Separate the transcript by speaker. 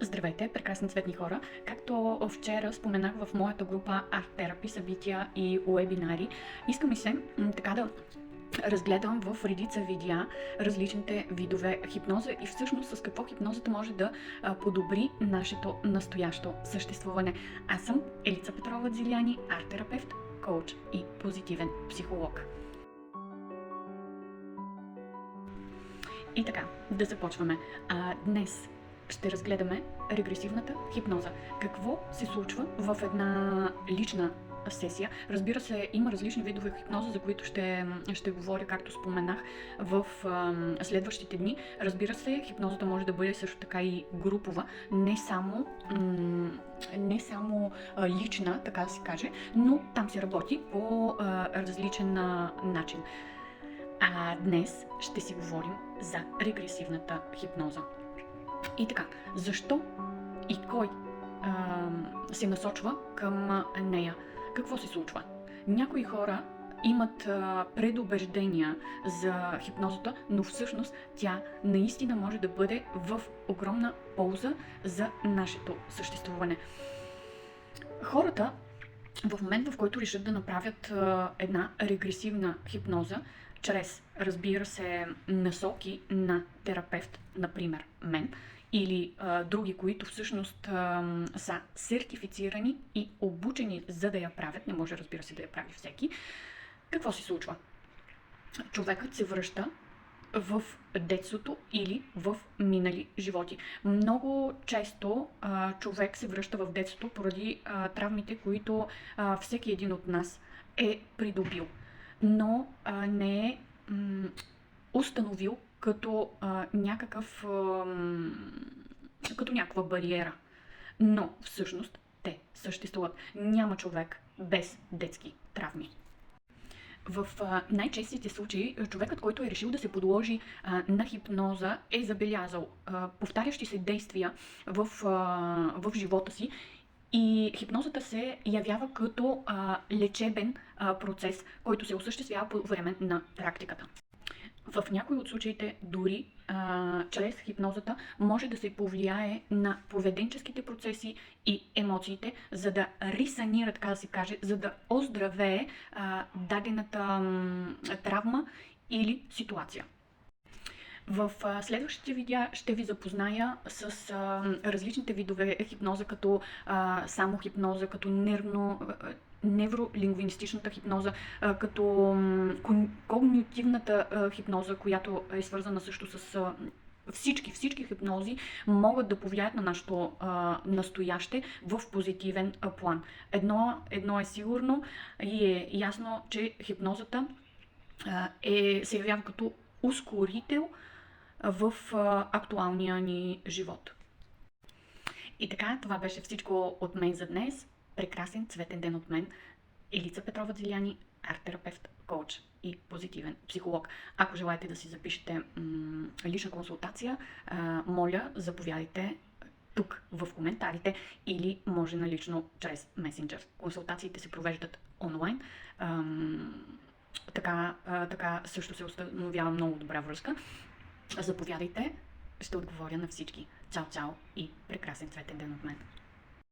Speaker 1: Здравейте, прекрасни цветни хора! Както вчера споменах в моята група Art Therapy, събития и уебинари, иска ми се така да разгледам в редица видеа различните видове хипноза и всъщност с какво хипнозата може да подобри нашето настоящо съществуване. Аз съм Елица Петрова Дзиляни, арт-терапевт, коуч и позитивен психолог. И така, да започваме. Днес ще разгледаме регресивната хипноза. Какво се случва в една лична сесия? Разбира се, има различни видове хипноза, за които ще говоря, както споменах, в следващите дни. Разбира се, хипнозата може да бъде също така и групова, не само лична, така да се каже, но там се работи по различен начин. Днес ще си говорим за регресивната хипноза. И така, защо и кой се насочва към нея? Какво се случва? Някои хора имат предубеждения за хипнозата, но всъщност тя наистина може да бъде в огромна полза за нашето съществуване. Хората в момент, в който решат да направят една регресивна хипноза, чрез, разбира се, насоки на терапевт, например мен, или други, които всъщност са сертифицирани и обучени за да я правят, не може, разбира се, да я прави всеки, какво се случва? Човекът се връща в детството или в минали животи. Много често човек се връща в детството поради травмите, които всеки един от нас е придобил, но не е установил като някаква бариера. Но всъщност те съществуват. Няма човек без детски травми. В най-честите случаи човекът, който е решил да се подложи на хипноза, е забелязал повтарящи се действия в живота си и хипнозата се явява като лечебен процес, който се осъществява по време на практиката. В някои от случаите дори чрез хипнозата може да се повлияе на поведенческите процеси и емоциите, за да ресанира, така да се каже, за да оздравее дадената травма или ситуация. В следващите видеа ще ви запозная с различните видове хипноза, като самохипноза, като невролингвистичната хипноза, като когнитивната хипноза, която е свързана също с всички хипнози могат да повлияят на нашето настояще в позитивен план. Едно е сигурно и е ясно, че хипнозата се явява като ускорител в актуалния ни живот. И така, това беше всичко от мен за днес. Прекрасен цветен ден от мен. Елица Петрова Дзиляни, арт-терапевт, коуч и позитивен психолог. Ако желаете да си запишете лична консултация, моля, заповядайте тук в коментарите или може налично чрез месенджер. Консултациите се провеждат онлайн. Така също се установява много добра връзка. Заповядайте, ще отговоря на всички. Чао и прекрасен цветен ден от мен.